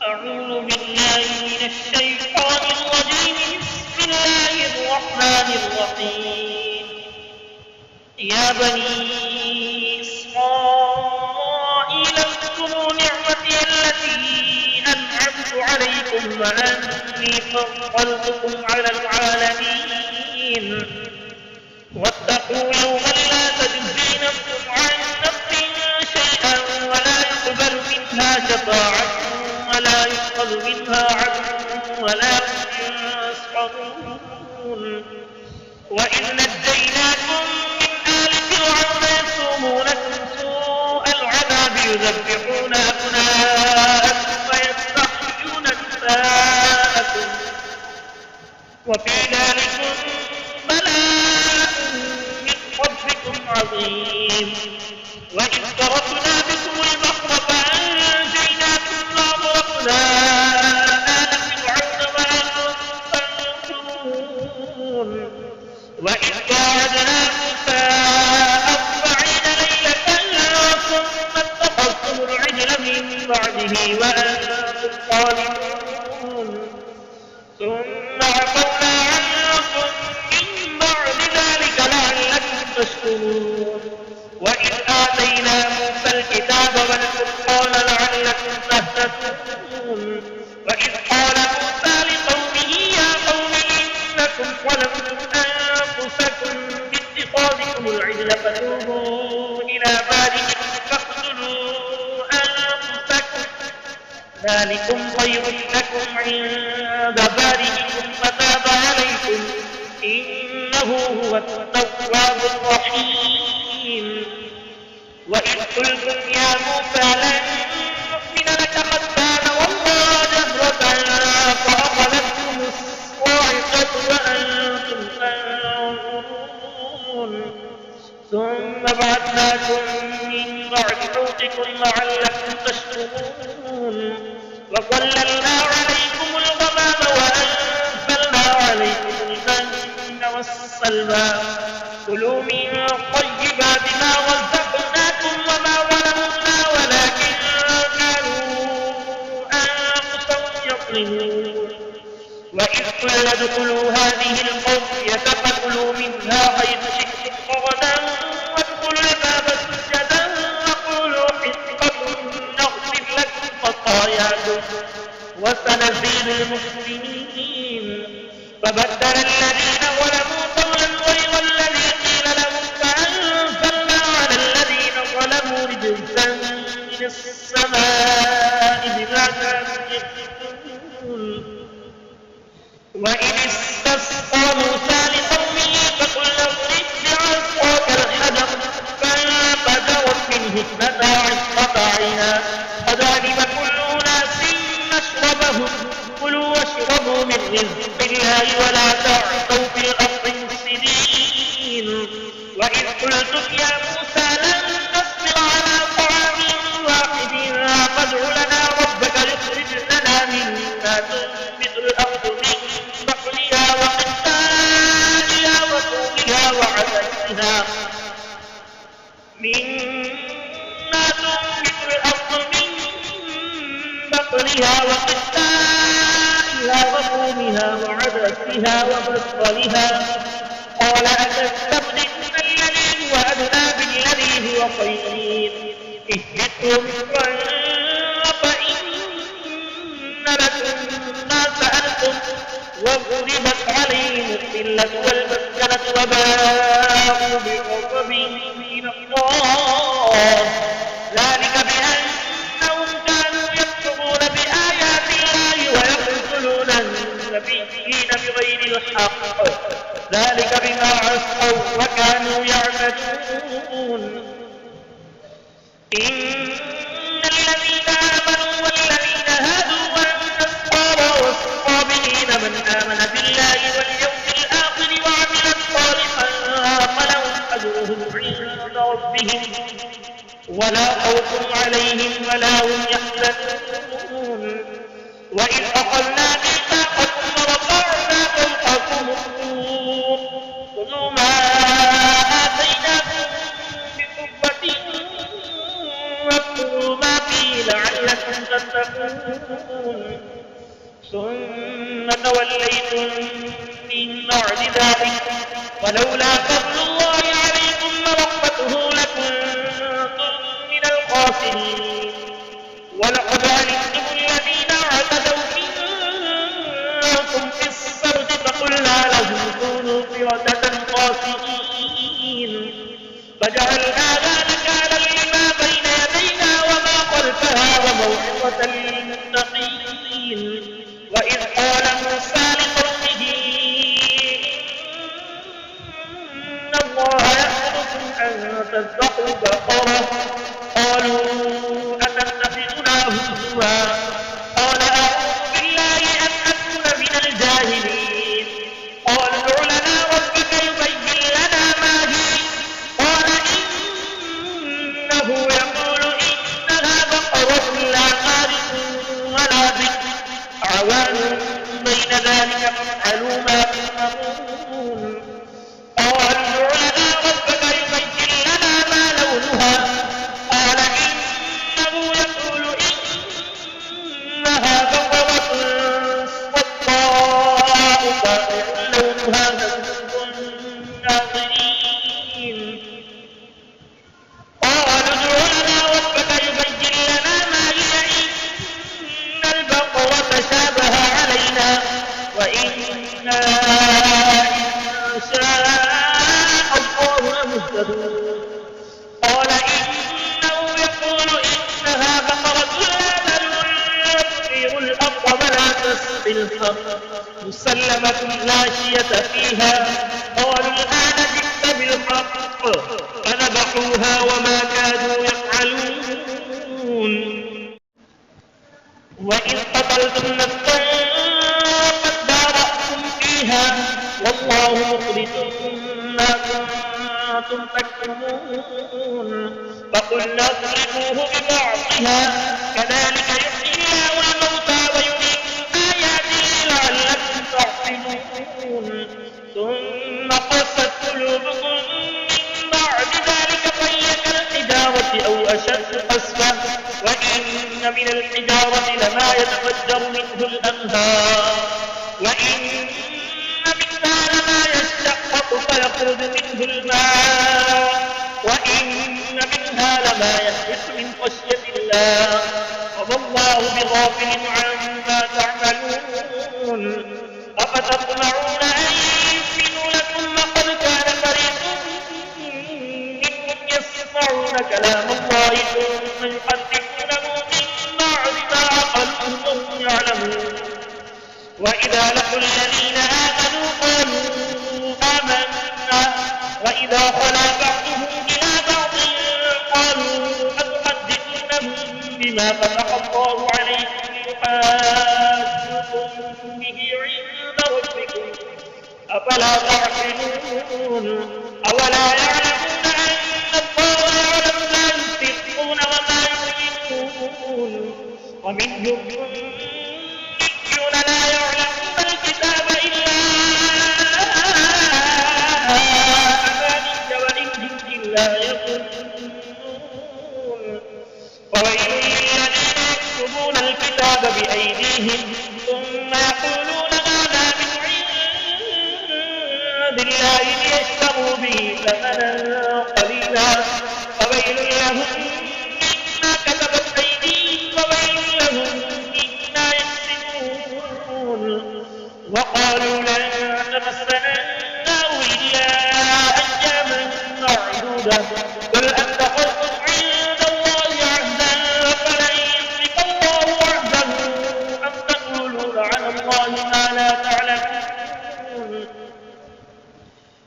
أعوذ بالله من الشيطان الرجيم. بسم الله الرحمن الرحيم. يا بني إسرائيل اذكروا نعمتي التي أنعمت عليكم وأني فضلتكم على العالمين. واتقوا يوما لا تجزي نفس عن نفس شيئا ولا يقبل منها شفاعة ولا يؤخذ منها عدل ولا هم ينصرون. وإذ نجيناكم من آل فرعون يسومونكم سوء العذاب يذبحون أبناءكم ويستحيون نساءكم وفي ذلكم بلاء من ربكم عظيم. وإذ فرقنا بكم البحر فأنجيناكم وأغرقنا آل فرعون وأنتم. وإذ واعدنا موسى 40 ليلة ثم اتخذتم العجل من بعده وأنتم ظالمون. ثم عفونا عنكم من بعد ذلك لعلكم تشكرون. وإذ آتينا موسى الكتاب والفرقان لعلكم تهتدون. وإذ قال موسى لقومه يا قوم إنكم ظلمتم أنفسكم باتخاذكم العجل فتوبوا إلى بارئكم فاقتلوا أنفسكم ذلكم خير لكم عند بارئكم فتاب عليكم إنه هو التواب الرحيم. وإذ قلتم يا موسى لن نؤمن لك حتى نرى الله جهرة فأخذتكم الصاعقة وأنتم تنظرون. ثم بعثناكم من بعد موتكم لعلكم تشكرون. وظللنا عليكم الغمام وأنزلنا عليكم المن والسلوى كلوا من طيبات ما رزقناكم وما ظلمونا ولكن كانوا أنفسهم يظلمون. وإذ قلنا ادخلوا هذه القرية فكلوا منها حيث شئتم رغدا وادخلوا الباب سجدا وقولوا حطة نغفر لكم خطاياكم وسنزيد المحسنين. فبدل الذين ظلموا قولا غير الذي قيل لهم فأنزلنا على الذين ظلموا رجزا من السماء بما كانوا يكذبون. وإذ استسقى موسى لقومه فقلنا اضرب بعصاك الحجر فانفجرت منه 12 عينا قد علم كل أناس مشربهم كلوا واشربوا من رزق الله ولا تعثوا في الأرض مفسدين. وإذ قلتم يا موسى لن نصبر على طعام واحد فادع لنا ربك يخرج لنا مما تنبت الأرض من بقلها وقثائها وفومها وعدسها مما تنبت الأرض من بقلها وقثائها وفومها وعدسها وبصلها قال أتستبدلون الذي هو أدنى بالذي هو خير اهبطوا مصرا فإن لكم ما سألتم وضربت عليهم الذلة والمسكنة وباءوا بغضب من الله ذلك بأنهم كانوا يكفرون بآيات الله ويقتلون النبيين بغير الحق ذلك بما عصوا وكانوا يعتدون. إن الذين آمنوا والذين هادوا والنصارى والصابئين من آمن بالله واليوم الآخر وعمل صالحا فلهم أجرهم عند ربهم ولا خوف عليهم ولا هم يحزنون. وإذ أخذنا ميثاقكم ورفعنا فوقكم الطور خذوا ما آتيناكم بقوة واذكروا ما فيه لعلكم تتقون. تتقون ثم توليتم من بعد ذلك ولولا فضل الله عليكم ورحمته لكنتم من الخاسرين ولقد علمتم الذين اعتدوا منكم في السبت فقلنا لهم كونوا قردة خاسئين فجعلناها نكالا لما بين يديها وما خلفها وموعظة للمتقين وإذ قال موسى لقومه إن الله يأمركم أن تذبحوا بقرة قالوا أتتخذنا هزوا قال أعوذ بالله أن أكون من الجاهلين قال ادع لنا ربك يبين لنا ما هي قال إنه يقول إنها بقرة لا فارغ ولا بكر عوان بين ذلك فافعلوا ما تؤمرون قال ادع لنا ربك يبين لنا ما لونها قال إنه يقول إنها بقرة صفراء فاقع لونها تسر الناظرين قالوا ادع لنا ربك يبين لنا ما هي إن البقرة تشابه علينا وإنا إن شاء الله لمهتدون قال إنه يقول إنها بقرة لا ذلول تثير الأرض ولا تسقي الحرث مسلمة لا شية فيها قالوا الآن جئت بالحق فذبحوها وما كانوا يفعلون وإذ قتلتم نفسا فادارأتم فيها والله مخرج ما كنتم تكتمون فقلنا اضربوه ببعضها كذلك يحيي الله الموتى ويريكم آياته لعلكم تعقلون ثم قست قلوبكم من بعد ذلك فهي كالحجارة أو أشد قسوة وإن من الحجارة لما يتفجر منه الأنهار وإن منها لما يشقق فيخرج منه الماء وإن منها لما يهبط من خشية الله وما الله بغافل عما تعملون أفتطمعون أن يؤمنوا لكم وقد كان فريق منهم يسمعون كلام الله ثم يحرفونه من بعد ما عقلوه وهم يعلمون وإذا لقوا الذين آمنوا قالوا آمنا وإذا خلا بعضهم إلى بعض قالوا أتحدثونهم بما فتح الله عليكم يحاجوكم به عند ربكم أفلا تعقلون أولا يعلمون أن الله يعلم ما يسرون وما يعلنون ومنهم لا يعلمون الكتاب إلا أماني وإن لا يظنون وويل للذين يكتبون الكتاب بأيديهم ثم يقولون هذا من عند الله ليشتروا به ثمنا قليلا فويل لهم مما كتبت أيديهم وويل لهم مما يكسبون وقالوا لن تمسنا النار إلا أياما معدودة قل أتخذتم عند الله عهدا فلن يخلف الله عهده أم تقولون على الله ما لا تعلمون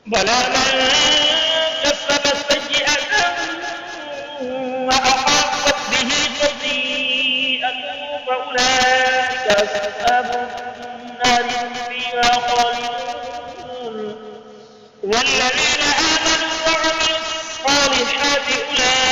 بلى من كسب سيئة وأحاطت به خطيئته فأولئك أصحاب النار هم فيها خالدون والذين آمنوا وعملوا الصالحات أولئك